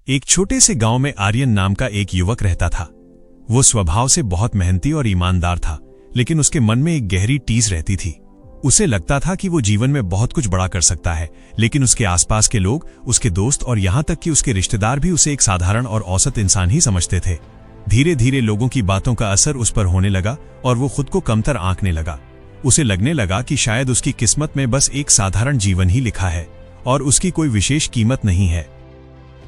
एक छोटे से गांव में आर्यन नाम का एक युवक रहता था। वो स्वभाव से बहुत मेहनती और ईमानदार था, लेकिन उसके मन में एक गहरी टीस रहती थी। उसे लगता था कि वो जीवन में बहुत कुछ बड़ा कर सकता है, लेकिन उसके आसपास के लोग, उसके दोस्त और यहाँ तक कि उसके रिश्तेदार भी उसे एक साधारण और औसत इंसान ही समझते थे। धीरे धीरे लोगों की बातों का असर उस पर होने लगा और वो खुद को कमतर आंकने लगा। उसे लगने लगा कि शायद उसकी किस्मत में बस एक साधारण जीवन ही लिखा है और उसकी कोई विशेष कीमत नहीं है।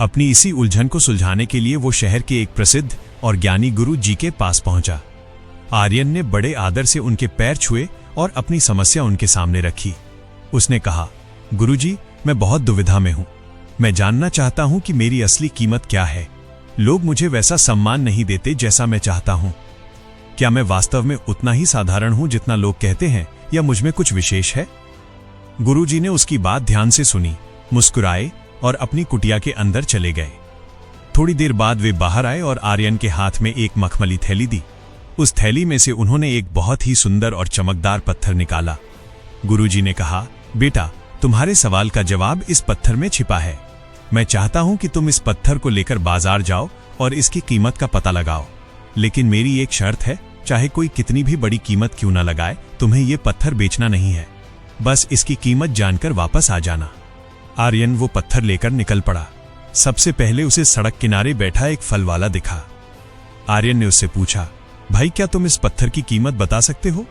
अपनी इसी उलझन को सुलझाने के लिए वो शहर के एक प्रसिद्ध और ज्ञानी गुरु जी के पास पहुंचा। आर्यन ने बड़े आदर से उनके पैर छुए और अपनी समस्या उनके सामने रखी। उसने कहा, गुरुजी, मैं बहुत दुविधा में हूं। मैं जानना चाहता हूं कि मेरी असली कीमत क्या है। लोग मुझे वैसा सम्मान नहीं देते जैसा मैं चाहता हूं। क्या मैं वास्तव में उतना ही साधारण हूं जितना लोग कहते हैं, या मुझ में कुछ विशेष है? गुरुजी ने उसकी बात ध्यान से सुनी, मुस्कुराए और अपनी कुटिया के अंदर चले गए। थोड़ी देर बाद वे बाहर आए और आर्यन के हाथ में एक मखमली थैली दी। उस थैली में से उन्होंने एक बहुत ही सुंदर और चमकदार पत्थर निकाला। गुरुजी ने कहा, बेटा, तुम्हारे सवाल का जवाब इस पत्थर में छिपा है। मैं चाहता हूं कि तुम इस पत्थर को लेकर बाजार जाओ और इसकी कीमत का पता लगाओ। लेकिन मेरी एक शर्त है, चाहे कोई कितनी भी बड़ी कीमत क्यों ना लगाए, तुम्हें यह पत्थर बेचना नहीं है। बस इसकी कीमत जानकर वापस आ जाना। आर्यन वो पत्थर लेकर निकल पड़ा। सबसे पहले उसे सड़क किनारे बैठा एक फल वाला दिखा। आर्यन ने उससे पूछा, भाई, क्या तुम इस पत्थर की कीमत बता सकते हो?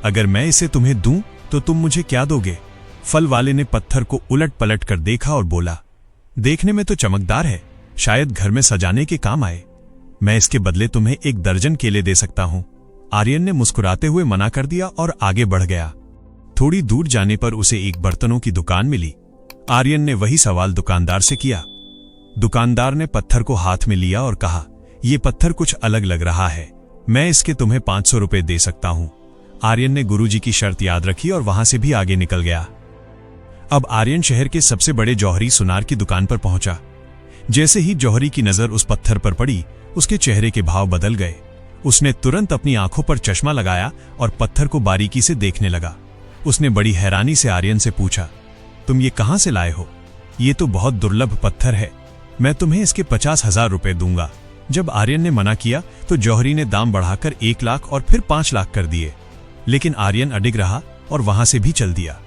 अगर मैं इसे तुम्हें दूं तो तुम मुझे क्या दोगे? फल वाले ने पत्थर को उलट पलट कर देखा और बोला, देखने में तो चमकदार है, शायद घर में सजाने के काम आए। मैं इसके बदले तुम्हें 1 दर्जन केले दे सकता हूं। आर्यन ने मुस्कुराते हुए मना कर दिया और आगे बढ़ गया। थोड़ी दूर जाने पर उसे एक बर्तनों की दुकान मिली। आर्यन ने वही सवाल दुकानदार से किया। दुकानदार ने पत्थर को हाथ में लिया और कहा, यह पत्थर कुछ अलग लग रहा है, मैं इसके तुम्हें 500 रुपए दे सकता हूं। आर्यन ने गुरुजी की शर्त याद रखी और वहां से भी आगे निकल गया। अब आर्यन शहर के सबसे बड़े जौहरी सुनार की दुकान पर पहुंचा। जैसे ही जौहरी की नजर उस पत्थर पर पड़ी, उसके चेहरे के भाव बदल गए। उसने तुरंत अपनी आंखों पर चश्मा लगाया और पत्थर को बारीकी से देखने लगा। उसने बड़ी हैरानी से आर्यन से पूछा, तुम ये कहां से लाए हो? ये तो बहुत दुर्लभ पत्थर है, मैं तुम्हें इसके 50,000 रुपए दूंगा। जब आर्यन ने मना किया तो जौहरी ने दाम बढ़ाकर 1 लाख और फिर 5 लाख कर दिए, लेकिन आर्यन अडिग रहा और वहां से भी चल दिया।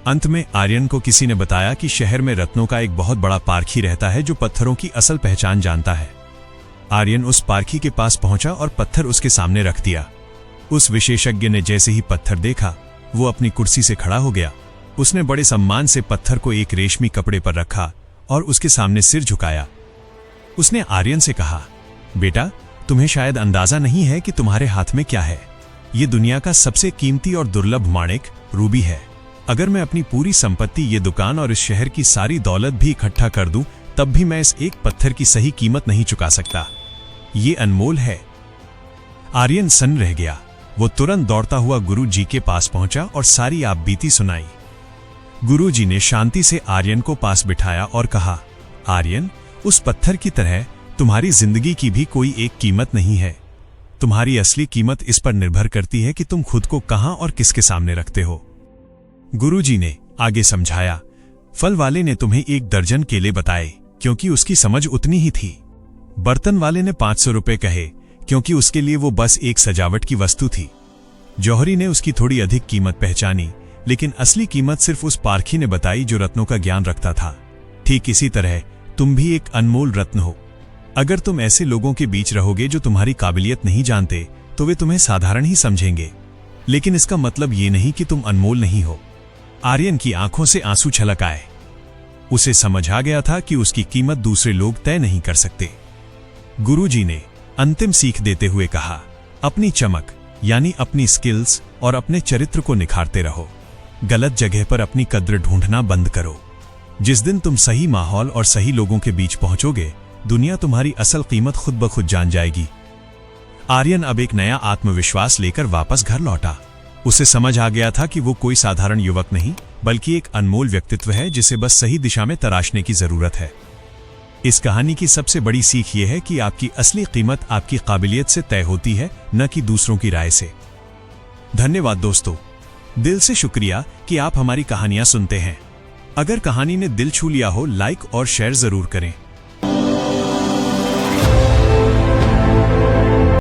अंत में आर्यन को किसी ने बताया कि शहर में रत्नों का एक बहुत बड़ा पारखी रहता है जो पत्थरों की असल पहचान जानता है। आर्यन उस पारखी के पास पहुंचा और पत्थर उसके सामने रख दिया। उस विशेषज्ञ ने जैसे ही पत्थर देखा, वो अपनी कुर्सी से खड़ा हो गया। उसने बड़े सम्मान से पत्थर को एक रेशमी कपड़े पर रखा और उसके सामने सिर झुकाया। उसने आर्यन से कहा, बेटा, तुम्हें शायद अंदाजा नहीं है कि तुम्हारे हाथ में क्या है। ये दुनिया का सबसे कीमती और दुर्लभ माणिक रूबी है। अगर मैं अपनी पूरी संपत्ति, ये दुकान और इस शहर की सारी दौलत भी इकट्ठा कर दूं, तब भी मैं इस एक पत्थर की सही कीमत नहीं चुका सकता। ये अनमोल है। आर्यन सन्न रह गया। वो तुरंत दौड़ता हुआ गुरु जी के पास पहुंचा और सारी आपबीती सुनाई। गुरु जी ने शांति से आर्यन को पास बिठाया और कहा, आर्यन, उस पत्थर की तरह तुम्हारी जिंदगी की भी कोई एक कीमत नहीं है। तुम्हारी असली कीमत इस पर निर्भर करती है कि तुम खुद को कहां और किसके सामने रखते हो। गुरुजी ने आगे समझाया, फल वाले ने तुम्हें 1 दर्जन केले बताए क्योंकि उसकी समझ उतनी ही थी। बर्तन वाले ने 500 रुपए कहे क्योंकि उसके लिए वो बस एक सजावट की वस्तु थी। जौहरी ने उसकी थोड़ी अधिक कीमत पहचानी, लेकिन असली कीमत सिर्फ उस पारखी ने बताई जो रत्नों का ज्ञान रखता था। ठीक इसी तरह तुम भी एक अनमोल रत्न हो। अगर तुम ऐसे लोगों के बीच रहोगे जो तुम्हारी काबिलियत नहीं जानते, तो वे तुम्हें साधारण ही समझेंगे, लेकिन इसका मतलब ये नहीं कि तुम अनमोल नहीं हो। आर्यन की आंखों से आंसू छलक आए। उसे समझ आ गया था कि उसकी कीमत दूसरे लोग तय नहीं कर सकते। गुरुजी ने अंतिम सीख देते हुए कहा, अपनी चमक यानी अपनी स्किल्स और अपने चरित्र को निखारते रहो। गलत जगह पर अपनी कद्र ढूंढना बंद करो। जिस दिन तुम सही माहौल और सही लोगों के बीच पहुंचोगे, दुनिया तुम्हारी असल कीमत खुद ब खुद जान जाएगी। आर्यन अब एक नया आत्मविश्वास लेकर वापस घर लौटा। उसे समझ आ गया था कि वो कोई साधारण युवक नहीं, बल्कि एक अनमोल व्यक्तित्व है जिसे बस सही दिशा में तराशने की जरूरत है। इस कहानी की सबसे बड़ी सीख ये है कि आपकी असली कीमत आपकी काबिलियत से तय होती है, न कि दूसरों की राय से। धन्यवाद दोस्तों, दिल से शुक्रिया कि आप हमारी कहानियां सुनते हैं। अगर कहानी ने दिल छू लिया हो, लाइक और शेयर जरूर करें।